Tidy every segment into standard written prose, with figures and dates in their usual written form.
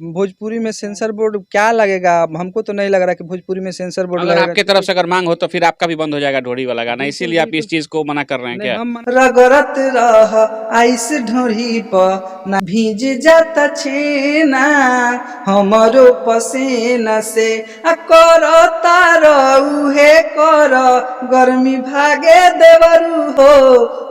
भोजपुरी में sensor board क्या लगेगा? हमको तो नहीं लग रहा कि भोजपुरी में सेंसर बोर्ड अगर लगेगा। आपके तरफ से अगर मांग हो तो फिर आपका भी बंद हो जाएगा ढोड़ी वाला गाना, इसीलिए आप इस चीज को मना कर रहे हैं नहीं, क्या? हम रगरत रह आइस ढोरी पर ना भीज जाता छेना हमरो पसेना से कर तार उहे कर गर्मी भागे देवरू हो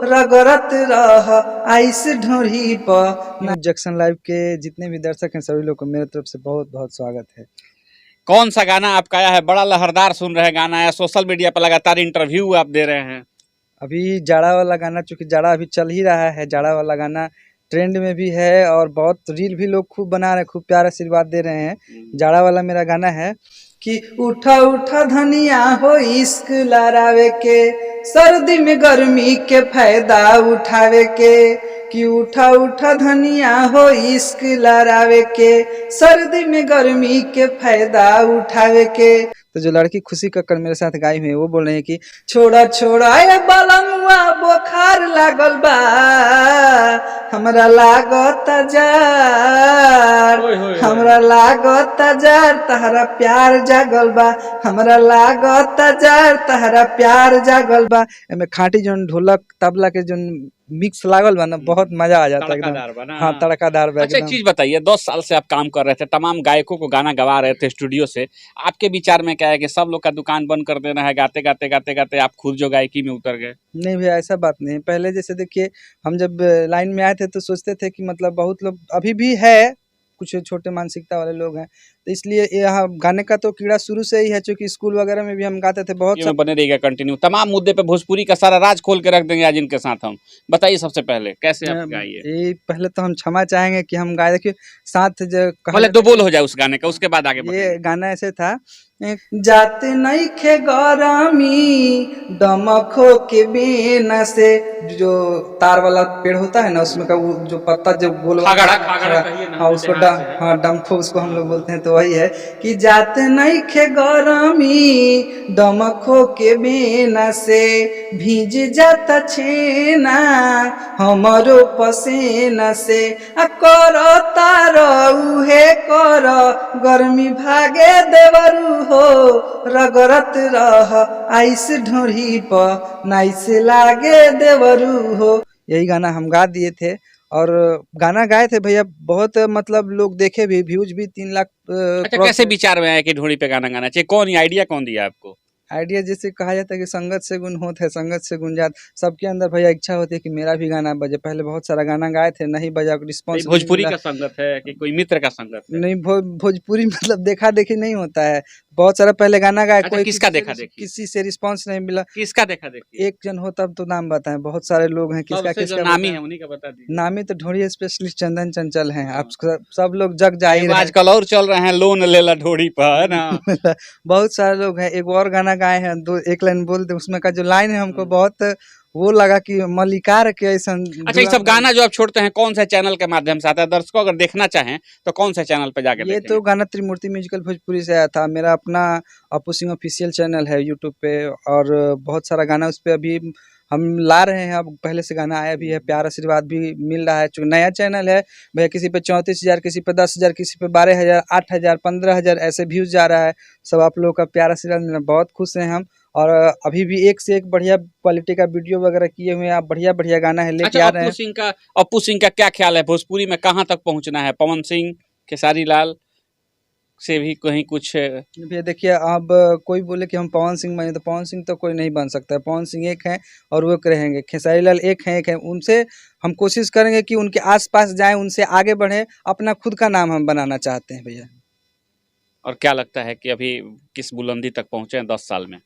रगरत रह आइस ढोरी पर। जंक्शन लाइव के जितने भी दर्शक हैं सभी लोग को मेरे तरफ से बहुत बहुत स्वागत है। कौन सा गाना आपका आया है? बड़ा लहरदार सुन रहे गाना है, सोशल मीडिया पर लगातार इंटरव्यू आप दे रहे हैं। अभी जाड़ा वाला गाना, चूंकि जाड़ा अभी चल ही रहा है, जाड़ा वाला गाना ट्रेंड में भी है और बहुत रील भी लोग खूब बना रहे हैं, खूब प्यार आशीर्वाद दे रहे हैं। जाड़ा वाला मेरा गाना है कि उठा उठा धनिया हो इश्क लहरावे के सर्दी में गर्मी के फायदा उठावे के कि उठा उठा धनिया हो इश्क लहरावे के सर्दी में गर्मी के फायदा उठावे के। तो जो लड़की खुशी कक्कड़ मेरे साथ गाई हुई है वो बोल रही है कि छोड़ा छोड़ा ए बलमुआ बुखार लागल बा हमरा लागत जार हमरा लागत जार तहरा प्यार जागल बा हमरा लागत जार तहरा प्यार जागल बा। एमे खाटी जोन ढोलक तबला के जोन मिक्स लागल बा ना, बहुत मजा आ जाता है एकदम। हाँ, तड़कादार बा अच्छा, एक चीज बताइए, 10 साल से आप काम कर रहे थे, तमाम गायकों को गाना गवा रहे थे स्टूडियो से, आपके विचार में क्या है कि सब लोग का दुकान बंद कर देना है, गाते गाते गाते गाते आप खुद जो गायकी में उतर गए? नहीं भैया, ऐसा बात नहीं है। पहले जैसे देखिए, हम जब लाइन में आए थे तो सोचते थे कि मतलब बहुत लोग अभी भी है, कुछ छोटे मानसिकता वाले लोग हैं, तो इसलिए यहाँ गाने का तो कीड़ा शुरू से ही है। चूंकि स्कूल वगैरह में भी हम गाते थे बहुत सब बने रहेगा कंटिन्यू। तमाम मुद्दे पे भोजपुरी का सारा राज खोल के रख देंगे आज इनके साथ हम। बताइए सबसे पहले कैसे आप गाइए? पहले तो हम क्षमा चाहेंगे कि हम गाए, देखिए साथ पहले 2 बोल हो जाए उस गाने का, उसके बाद आगे बढ़ेंगे। ये गाना ऐसे था, जाते नहीं खे गरमी दमखो के बेना से, जो तार वाला पेड़ होता है ना उसमें का वो जो पत्ता जो गोल हाँ, उसको डमखो उसको हम लोग बोलते हैं। तो वही है कि जाते नहीं खे गरमी दमखो के बेना से भीज जाता छेना हमरो पसेना से कर तार उहे कर गर्मी भागे देवरू हो रगरत रह आइस ढोरी पर नाइस लागे देवरू हो। यही गाना हम गा दिए थे और गाना गाए थे भैया, बहुत मतलब लोग देखे भी, व्यूज भी 3 लाख। अच्छा, कैसे विचार में आया कि ढोड़ी पे गाना गाना चाहिए? कौन आइडिया कौन दिया आपको? आइडिया जैसे कहा जाता है कि संगत से गुण होता है, संगत से गुण जात। सबके अंदर भैया इच्छा होती है कि मेरा भी गाना बजे। पहले बहुत सारा गाना गाए थे, नहीं बजा, रिस्पॉन्स। भोजपुरी का संगत है कि कोई मित्र का संगत है? नहीं, भोजपुरी मतलब देखा देखी नहीं होता है। बहुत सारा पहले गाना गाए। अच्छा, कोई किसका देखा देखी? किसी से रिस्पांस नहीं मिला। किसका देखा देखी? एक जन हो तब तो नाम बताएं, बहुत सारे लोग हैं। किसका नामी है उन्हीं का बता दीजिए। नामी तो ढोड़ी स्पेशलिस्ट चंदन चंचल हैं। आप सब लोग जग जाहिर है। आजकल और चल रहे हैं लोन लेला ढोड़ी पर, है ना? बहुत सारे लोग हैं। एक और गाना गाए हैं, एक लाइन बोल दे, उसमें का जो लाइन है हमको बहुत वो लगा कि मल्लिकार के ऐसा। अच्छा, ये सब गाना जो आप छोड़ते हैं कौन सा चैनल के माध्यम से आता है? दर्शकों अगर देखना चाहें तो कौन सा चैनल पे जाके ये तो गाना त्रिमूर्ति म्यूजिकल भोजपुरी से आया था। मेरा अपना अपू सिंह ऑफिशियल चैनल है यूट्यूब पे, और बहुत सारा गाना उस पे अभी हम ला रहे हैं। अब पहले से गाना आया भी है, प्यार आशीर्वाद भी मिल रहा है। चूँकि नया चैनल है भैया, किसी पे 34,000, किसी पे 10,000, किसी पे 12,000, 8,000, 15,000 ऐसे व्यूज जा रहा है। सब आप लोगों का प्यार आशीर्वाद मिल रहा है, बहुत खुश हैं हम। और अभी भी एक से एक बढ़िया क्वालिटी का वीडियो वगैरह किए हुए हैं। आप बढ़िया बढ़िया गाना है लेके आ रहे हैं। अप्पू सिंह का क्या ख्याल है भोजपुरी में, कहाँ तक पहुँचना है? पवन सिंह, खेसारी लाल से भी कहीं कुछ? भैया देखिए, अब कोई बोले कि हम पवन सिंह बने, तो पवन सिंह तो कोई नहीं बन सकता है। पवन सिंह एक हैं और वो रहेंगे। खेसारी लाल एक हैं। उनसे हम कोशिश करेंगे कि उनके आसपास जाएं, उनसे आगे बढ़े, अपना खुद का नाम हम बनाना चाहते हैं भैया। और क्या लगता है कि अभी किस बुलंदी तक पहुँचे हैं 10 साल में?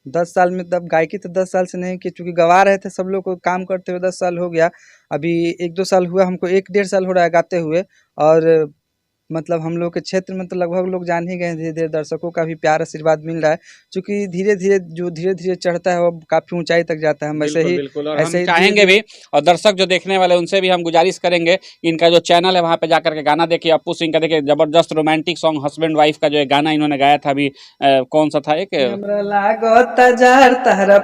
10 साल में तब गायकी तो 10 साल से नहीं की, चूँकि गवा रहे थे सब लोग को, काम करते हुए 10 साल हो गया। अभी 1-2 साल हुआ हमको, 1-1.5 साल हो रहा है गाते हुए। और मतलब हम लोग के क्षेत्र में तो लगभग लोग जान ही गए। धीरे धीरे दर्शकों का भी प्यार आशीर्वाद मिल रहा है, क्योंकि धीरे धीरे चढ़ता है वो काफी ऊंचाई तक जाता है। हम ऐसे ही ऐसे चाहेंगे भी, और दर्शक जो देखने वाले उनसे भी हम गुजारिश करेंगे, इनका जो चैनल है वहाँ पे जाकर के गाना देखिए। अप्पू सिंह का देखिए, जबरदस्त रोमांटिक सॉन्ग हस्बैंड वाइफ का जो एक गाना इन्होंने गाया था अभी, कौन सा था? एक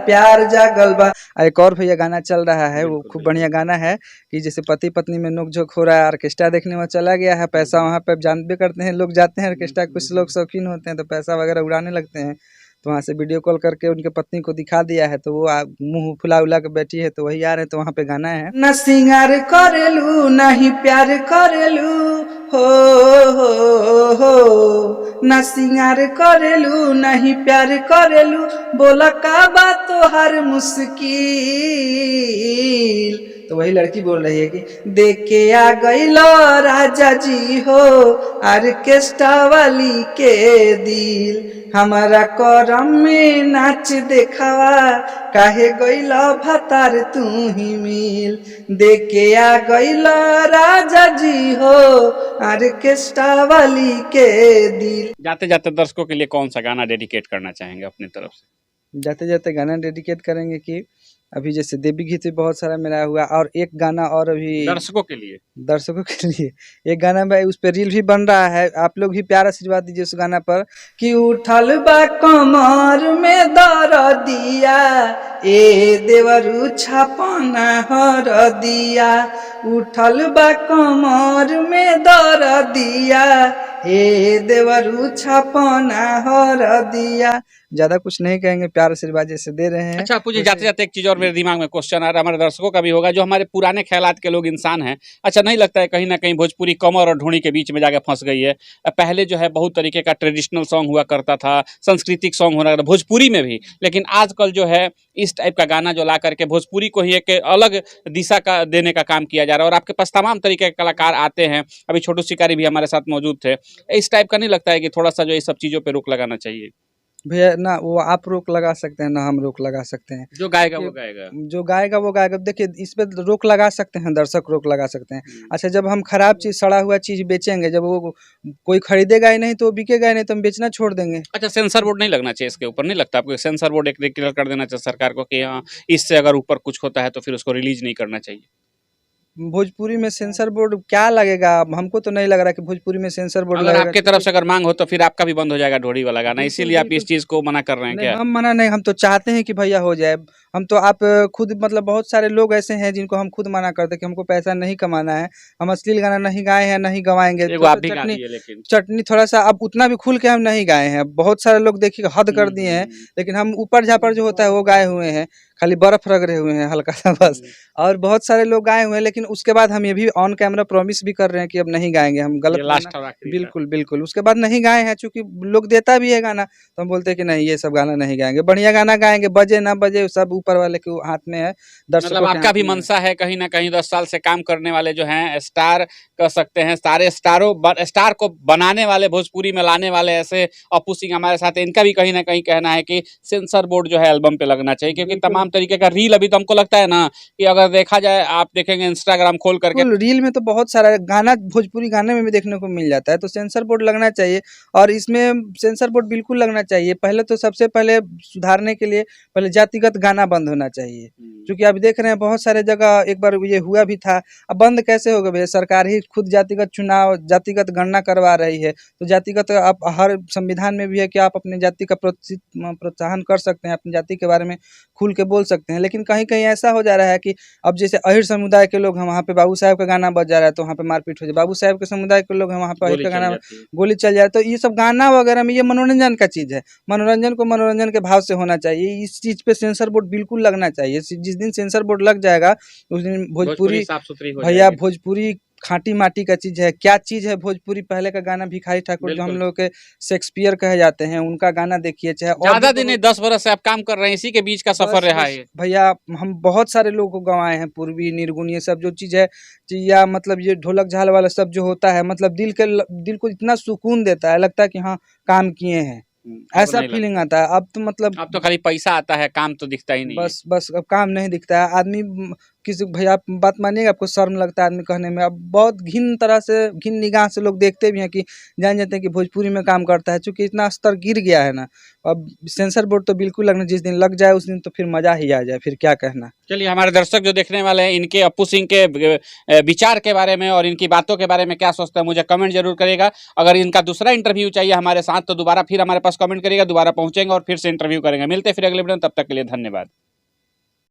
प्यार जागल बा। एक और भैया गाना चल रहा है, वो खूब बढ़िया गाना है कि जैसे पति पत्नी में नोक झोंक हो रहा है, ऑर्केस्ट्रा देखने में चला गया है, पैसा वहाँ पे आप जानबे करते हैं, लोग जाते हैं ऑर्केस्ट्रा, कुछ लोग शौकीन होते हैं तो पैसा वगैरह उड़ाने लगते हैं, तो वहाँ से वीडियो कॉल करके उनके पत्नी को दिखा दिया है, तो वो मुंह फुला उला के बैठी है, तो वही आ रहे हैं, तो वहाँ पे गाना है, न सिंगार करेलू नहीं प्यार करेलू हो न सिंगार करेलू नहीं प्यार करेलू, बोला का बात तो हर मुश्किल, तो वही लड़की बोल रही है कि देख के आ गईलो राजा जी हो ऑर्केस्ट्रा वाली के दिल, हमारा करम में नाच देखावा काहे गईलो भतार तू ही मिल, देख के आ गईलो राजा जी हो ऑर्केस्ट्रा वाली के दिल। जाते जाते दर्शकों के लिए कौन सा गाना डेडिकेट करना चाहेंगे अपनी तरफ से? जाते जाते गाना डेडिकेट करेंगे कि अभी जैसे देवी गीत भी बहुत सारा मेरा हुआ, और एक गाना और अभी दर्शकों के लिए एक गाना भाई उस पे रील भी बन रहा है, आप लोग भी प्यार आशीर्वाद दीजिए उस गाना पर कि उठल बा कमर में दरदिया ए देवरू छापना हर दिया, उठल बा कमर में दरदिया ए देवरू छापना हर दिया। ज्यादा कुछ नहीं कहेंगे, प्यार आशीर्वाद जैसे दे रहे हैं। अच्छा पूछिए, जाते जाते एक चीज और मेरे दिमाग में क्वेश्चन आ रहा है, हमारे दर्शकों का भी होगा, जो हमारे पुराने ख्यालात के लोग इंसान हैं, अच्छा नहीं लगता है कहीं ना कहीं भोजपुरी कमर और ढूंढी के बीच में जाके फंस गई है? पहले जो है बहुत तरीके का ट्रेडिशनल सॉन्ग हुआ करता था, सांस्कृतिक सॉन्ग होना करता भोजपुरी में भी, लेकिन आजकल जो है इस टाइप का गाना जो ला करके भोजपुरी को ही एक अलग दिशा का देने का काम किया जा रहा है, और आपके पास तमाम तरीके के कलाकार आते हैं, अभी छोटू शिकारी भी हमारे साथ मौजूद थे, इस टाइप का नहीं लगता है कि थोड़ा सा जो इस सब चीज़ों पर रोक लगाना चाहिए? भैया ना वो आप रोक लगा सकते हैं ना हम रोक लगा सकते हैं, जो गाएगा वो गाएगा, जो गाएगा वो गाएगा। देखिए इस पे रोक लगा सकते हैं, दर्शक रोक लगा सकते हैं। अच्छा जब हम खराब चीज सड़ा हुआ चीज बेचेंगे, जब वो कोई खरीदेगा ही नहीं तो बिकेगा ही नहीं, तो हम बेचना छोड़ देंगे। अच्छा सेंसर बोर्ड नहीं लगना चाहिए इसके ऊपर? नहीं लगता आपको सेंसर बोर्ड एक डिक्लेयर कर देना चाहिए सरकार को कि हाँ इससे अगर ऊपर कुछ होता है तो फिर उसको रिलीज नहीं करना चाहिए? भोजपुरी में सेंसर बोर्ड क्या लगेगा? हमको तो नहीं लग रहा कि भोजपुरी में सेंसर बोर्ड अगर लगेगा। आपके तरफ से अगर मांग हो तो फिर आपका भी बंद हो जाएगा ढोड़ी वाला गाना, इसीलिए आप इस चीज को मना कर रहे हैं नहीं, क्या? हम मना नहीं, हम तो चाहते हैं कि भैया हो जाए। हम तो आप खुद मतलब बहुत सारे लोग ऐसे हैं जिनको हम खुद मना करते हैं कि हमको पैसा नहीं कमाना है, हम अश्लील गाना नहीं गाए हैं, नहीं गवाएंगे। एगो आप भी गा दिए लेकिन चटनी थोड़ा सा अब उतना भी खुल के हम नहीं गाए हैं, बहुत सारे लोग देखिए हद कर दिए हैं, लेकिन हम ऊपर झापर जो होता है वो गाए हुए हैं, खाली बर्फ रगड़े हुए हैं हल्का सा बस। और बहुत सारे लोग गाए हुए हैं, लेकिन उसके बाद हम ये भी ऑन कैमरा प्रॉमिस भी कर रहे हैं कि अब नहीं गाएंगे हम गलत लास्ट गाना। बिल्कुल बिल्कुल, उसके बाद नहीं गाए हैं, चूंकि लोग देता भी है गाना तो हम बोलते हैं कि नहीं ये सब गाना नहीं गाएंगे, बढ़िया गाना गाएंगे, बजे ना बजे सब ऊपर वाले के हाथ में है। मतलब आपका भी मनसा है कहीं ना कहीं 10 साल से काम करने वाले जो हैं स्टार कह सकते हैं, सारे स्टार को बनाने वाले, भोजपुरी में लाने वाले ऐसे अप्पू सिंह हमारे साथ है, इनका भी कहीं ना कहीं कहना है कि सेंसर बोर्ड जो है एल्बम पे लगना चाहिए, क्योंकि तमाम तरीके का रील अभी तो हमको लगता है ना कि अगर देखा जाए, आप देखेंगे इंस्टाग्राम खोल करके रील में तो बहुत सारा गाना भोजपुरी गाने में भी देखने को मिल जाता है, तो सेंसर बोर्ड लगना चाहिए। और इसमें सेंसर बोर्ड बिल्कुल लगना चाहिए। पहले तो सबसे पहले सुधारने के लिए पहले जातिगत गाना बंद होना चाहिए, क्योंकि आप देख रहे हैं बहुत सारे जगह एक बार ये हुआ भी था। अब बंद कैसे होगा भैया? सरकार ही खुद जातिगत चुनाव, जातिगत गणना करवा रही है, तो जातिगत आप हर संविधान में भी है कि आप अपने जाति का प्रोत्साहन कर सकते हैं, अपनी जाति के बारे में खुल के बोल सकते हैं। लेकिन कहीं कहीं ऐसा हो जा रहा है कि अब जैसे अहिर समुदाय के लोग हैं, वहाँ पे बाबू साहब का गाना बज जा रहा है तो वहाँ पे मारपीट हो जाए, बाबू साहब के समुदाय के लोग हैं वहाँ पे अहिर का गाना गोली चल जाए। तो ये सब गाना वगैरह में ये मनोरंजन का चीज़ है, मनोरंजन को मनोरंजन के भाव से होना चाहिए। इस चीज़ पे सेंसर बोर्ड बिल्कुल लगना चाहिए। जिस दिन सेंसर बोर्ड लग जाएगा उस दिन भोजपुरी साफ सुथरी हो भैया, भोजपुरी खाटी माटी का चीज है। क्या चीज है भोजपुरी? पहले का गाना भिखारी ठाकुर जो हम लोग के शेक्सपियर कहे जाते हैं, उनका गाना देखिए, चाहे ज्यादा दिन नहीं 10 बरस से आप काम कर रहे हैं, इसी के बीच का सफर रहा है भैया। हम बहुत सारे लोगों को गंवाए हैं, पूर्वी निर्गुण ये सब जो चीज है, या मतलब ये ढोलक झाल वाला सब जो होता है, मतलब दिल को इतना सुकून देता है, लगता है कि हाँ काम किए हैं, ऐसा फीलिंग आता है। अब तो मतलब अब तो खाली पैसा आता है, काम तो दिखता ही नहीं। बस अब काम नहीं दिखता है। आदमी किसी भैया आप बात मानिएगा, आपको शर्म लगता है आदमी कहने में। अब बहुत घिन निगाह से लोग देखते भी हैं कि जान जाते हैं कि भोजपुरी में काम करता है, चूँकि इतना स्तर गिर गया है ना। अब सेंसर बोर्ड तो बिल्कुल लगना, जिस दिन लग जाए उस दिन तो फिर मजा ही आ जाए, फिर क्या कहना। चलिए हमारे दर्शक जो देखने वाले हैं, इनके अप्पू सिंह के विचार के बारे में और इनकी बातों के बारे में क्या सोचते हैं, मुझे कमेंट जरूर करिएगा। अगर इनका दूसरा इंटरव्यू चाहिए हमारे साथ तो दोबारा फिर हमारे पास कमेंट करिएगा, दोबारा पहुंचेंगे और फिर से इंटरव्यू करेंगे। मिलते फिर अगले वीडियो, तब तक के लिए धन्यवाद।